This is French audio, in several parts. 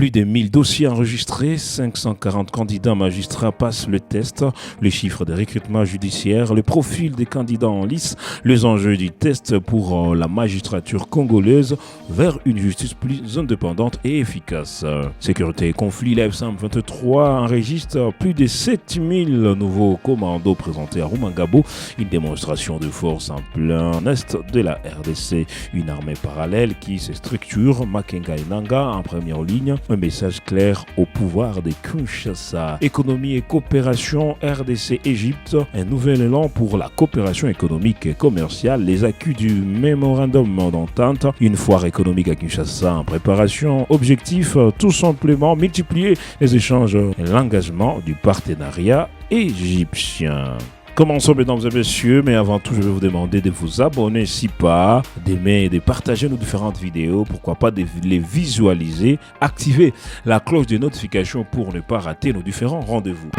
Plus de 1000 dossiers enregistrés, 540 candidats magistrats passent le test, les chiffres des recrutements judiciaires, le profil des candidats en lice, les enjeux du test pour la magistrature congolaise vers une justice plus indépendante et efficace. Sécurité et conflit, la F-123 enregistre plus de 7000 nouveaux commandos présentés à Rumangabo, une démonstration de force en plein est de la RDC, une armée parallèle qui se structure, Makenga et Nanga en première ligne, un message clair au pouvoir des Kinshasa. Économie et coopération RDC-Égypte, un nouvel élan pour la coopération économique et commerciale, les acquis du mémorandum d'entente, une foire économique à Kinshasa en préparation, objectif tout simplement multiplier les échanges et l'engagement du partenariat égyptien. Commençons mesdames et messieurs, mais avant tout je vais vous demander de vous abonner si pas, d'aimer et de partager nos différentes vidéos, pourquoi pas de les visualiser, activer la cloche de notification pour ne pas rater nos différents rendez-vous.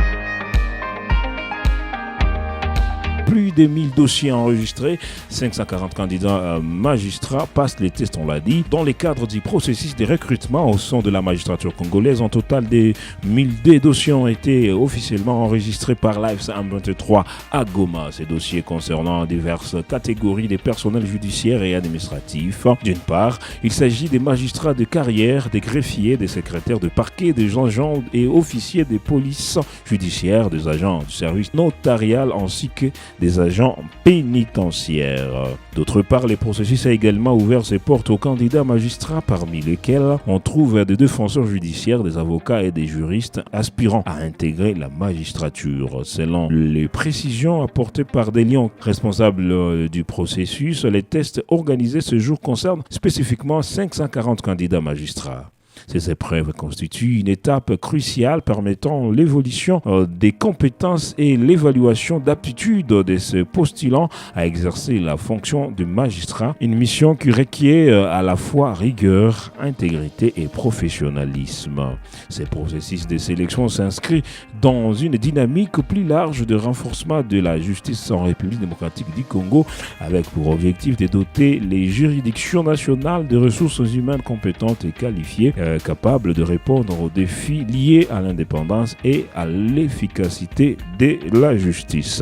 Plus de 1000 dossiers enregistrés, 540 candidats magistrats passent les tests, on l'a dit, dans le cadre du processus de recrutement au sein de la magistrature congolaise. En total, des 1000 dossiers ont été officiellement enregistrés par l'AF-123 à Goma. Ces dossiers concernant diverses catégories de personnels judiciaires et administratifs. D'une part, il s'agit des magistrats de carrière, des greffiers, des secrétaires de parquet, des agents et officiers de police judiciaire, des agents du service notarial ainsi que des agents pénitentiaires. D'autre part, le processus a également ouvert ses portes aux candidats magistrats, parmi lesquels on trouve des défenseurs judiciaires, des avocats et des juristes aspirant à intégrer la magistrature. Selon les précisions apportées par des lions responsables du processus, les tests organisés ce jour concernent spécifiquement 540 candidats magistrats. Ces épreuves constituent une étape cruciale permettant l'évolution des compétences et l'évaluation d'aptitude de ces postulants à exercer la fonction de magistrat, une mission qui requiert à la fois rigueur, intégrité et professionnalisme. Ces processus de sélection s'inscrivent dans une dynamique plus large de renforcement de la justice en République démocratique du Congo, avec pour objectif de doter les juridictions nationales de ressources humaines compétentes et qualifiées, capable de répondre aux défis liés à l'indépendance et à l'efficacité de la justice.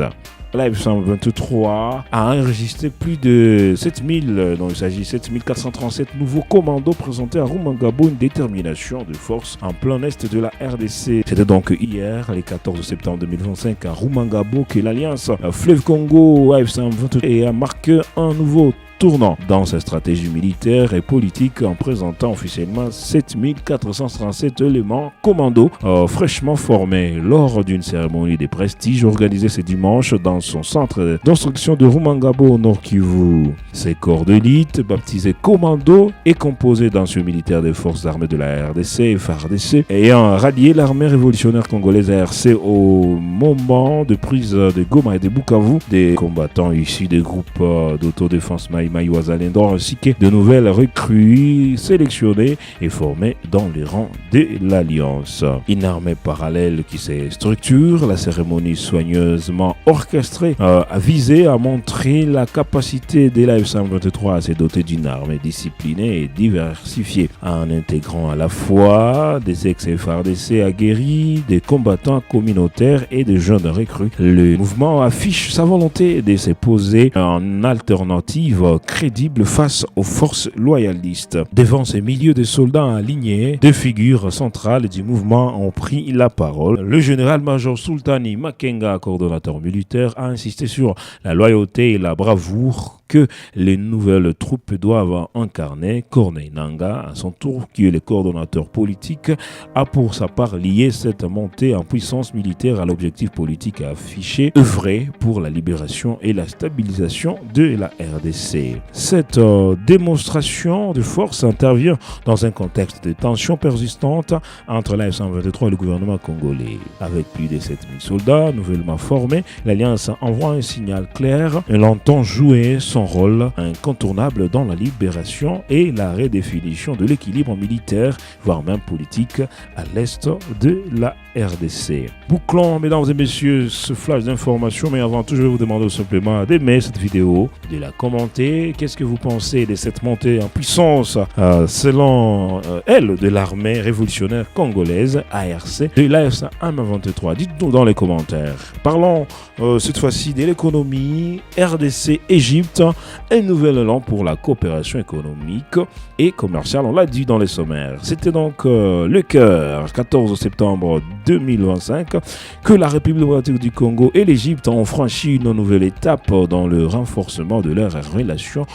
La F-123 a enregistré plus de 7000, dont il s'agit 7437 nouveaux commandos présentés à Rumangabo, une détermination de force en plein est de la RDC. C'était donc hier, le 14 septembre 2025, à Rumangabo, que l'alliance Fleuve Congo F-123 a marqué un nouveau tournant dans sa stratégie militaire et politique en présentant officiellement 7437 éléments commandos fraîchement formés lors d'une cérémonie de prestige organisée ce dimanche dans son centre d'instruction de Rumangabo au Nord Kivu. Ces corps d'élite, baptisés commandos et composés d'anciens militaires des forces armées de la RDC et FARDC, ayant rallié l'armée révolutionnaire congolaise ARC au moment de prise de Goma et de Bukavu, des combattants issus des groupes d'autodéfense Maïmaï Wazalendo ainsi que de nouvelles recrues sélectionnées et formées dans les rangs de l'Alliance. Une armée parallèle qui se structure, la cérémonie soigneusement orchestrée a visé à montrer la capacité de la F-123 à se doter d'une armée disciplinée et diversifiée, en intégrant à la fois des ex-FARDC aguerris, des combattants communautaires et des jeunes recrues. Le mouvement affiche sa volonté de se poser en alternative crédible face aux forces loyalistes. Devant ces milliers de soldats alignés, deux figures centrales du mouvement ont pris la parole. Le général-major Sultani Makenga, coordonnateur militaire, a insisté sur la loyauté et la bravoure que les nouvelles troupes doivent incarner. Corneille Nanga, à son tour, qui est le coordonnateur politique, a pour sa part lié cette montée en puissance militaire à l'objectif politique affiché, œuvrer pour la libération et la stabilisation de la RDC. Cette démonstration de force intervient dans un contexte de tensions persistantes entre la F-123 et le gouvernement congolais. Avec plus de 7000 soldats nouvellement formés, l'Alliance envoie un signal clair. Elle entend jouer son son rôle incontournable dans la libération et la redéfinition de l'équilibre militaire, voire même politique, à l'est de la RDC. Bouclons, mesdames et messieurs, ce flash d'informations, mais avant tout, je vais vous demander simplement d'aimer cette vidéo, de la commenter. Qu'est-ce que vous pensez de cette montée en puissance, selon elle, de l'armée révolutionnaire congolaise, ARC, de l'AFC M23? Dites-nous dans les commentaires. Parlons cette fois-ci de l'économie, RDC-Égypte, un nouvel élan pour la coopération économique et commerciale, on l'a dit dans les sommaires. C'était donc le cœur, 14 septembre 2025, que la République démocratique du Congo et l'Égypte ont franchi une nouvelle étape dans le renforcement de leurs relations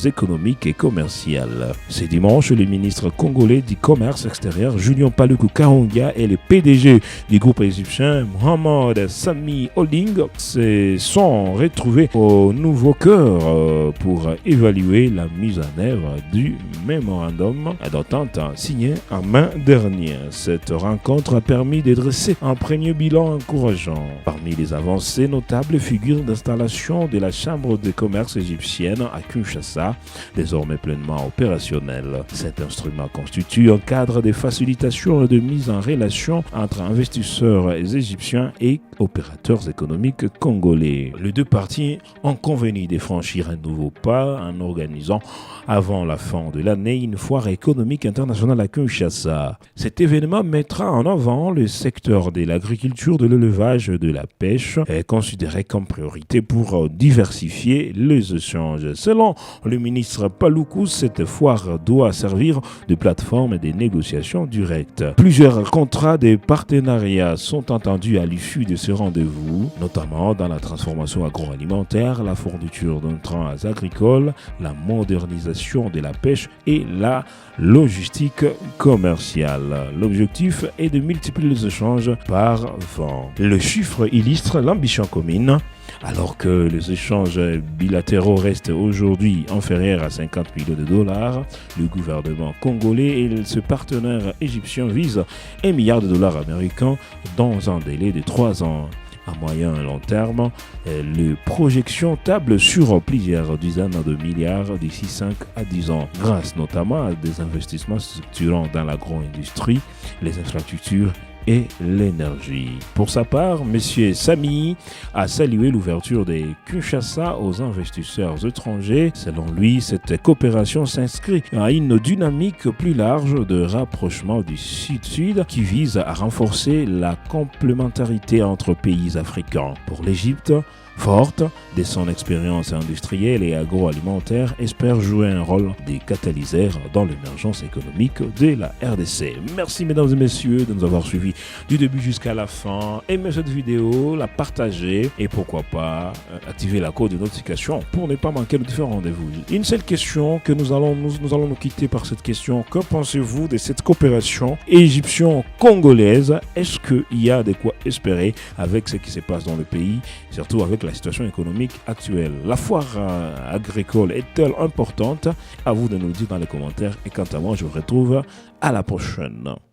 économiques et commerciales. Ce dimanche, le ministre congolais du commerce extérieur, Julien Paluku Kahongya, et le PDG du groupe égyptien, Mohamed Sami Holding, se sont retrouvés au nouveau cœur pour évaluer la mise en œuvre du mémorandum d'entente signé en mai dernier. Cette rencontre a permis de dresser un premier bilan encourageant. Parmi les avancées notables figure l'installation de la Chambre de commerce égyptienne à Kinshasa, désormais pleinement opérationnelle. Cet instrument constitue un cadre de facilitation et de mise en relation entre investisseurs égyptiens et opérateurs économiques congolais. Les deux parties ont convenu de franchir un nouveau pas en organisant avant la fin de l'année une foire économique internationale à Kinshasa. Cet événement mettra en avant le secteur de l'agriculture, de l'élevage et de la pêche, considéré comme priorité pour diversifier les échanges. Selon le ministre Paluku, cette foire doit servir de plateforme des négociations directes. Plusieurs contrats de partenariat sont entendus à l'issue de ce rendez-vous, notamment dans la transformation agroalimentaire, la fourniture d'intrants agricoles, la modernisation de la pêche et la logistique commerciale. L'objectif est de multiplier les échanges par vent. Le chiffre illustre l'ambition commune. Alors que les échanges bilatéraux restent aujourd'hui inférieurs à 50 millions de dollars, le gouvernement congolais et ses partenaires égyptiens visent 1 milliard de dollars américains dans un délai de 3 ans. À moyen et long terme, les projections tablent sur plusieurs dizaines de milliards d'ici 5 à 10 ans, grâce notamment à des investissements structurants dans l'agro-industrie, les infrastructures et l'énergie. Pour sa part, M. Sami a salué l'ouverture des Kinshasa aux investisseurs étrangers. Selon lui, cette coopération s'inscrit à une dynamique plus large de rapprochement du Sud-Sud qui vise à renforcer la complémentarité entre pays africains. Pour l'Égypte, forte de son expérience industrielle et agroalimentaire, espère jouer un rôle de catalyseur dans l'émergence économique de la RDC. Merci mesdames et messieurs de nous avoir suivis du début jusqu'à la fin. Aimez cette vidéo, la partagez et pourquoi pas activer la code de notification pour ne pas manquer de différents rendez-vous. Une seule question que nous allons nous quitter par cette question. Que pensez-vous de cette coopération égyptien-congolaise? Est-ce qu'il y a de quoi espérer avec ce qui se passe dans le pays, surtout avec la situation économique actuelle? La foire agricole est-elle importante? À vous de nous le dire dans les commentaires et quant à moi, je vous retrouve à la prochaine.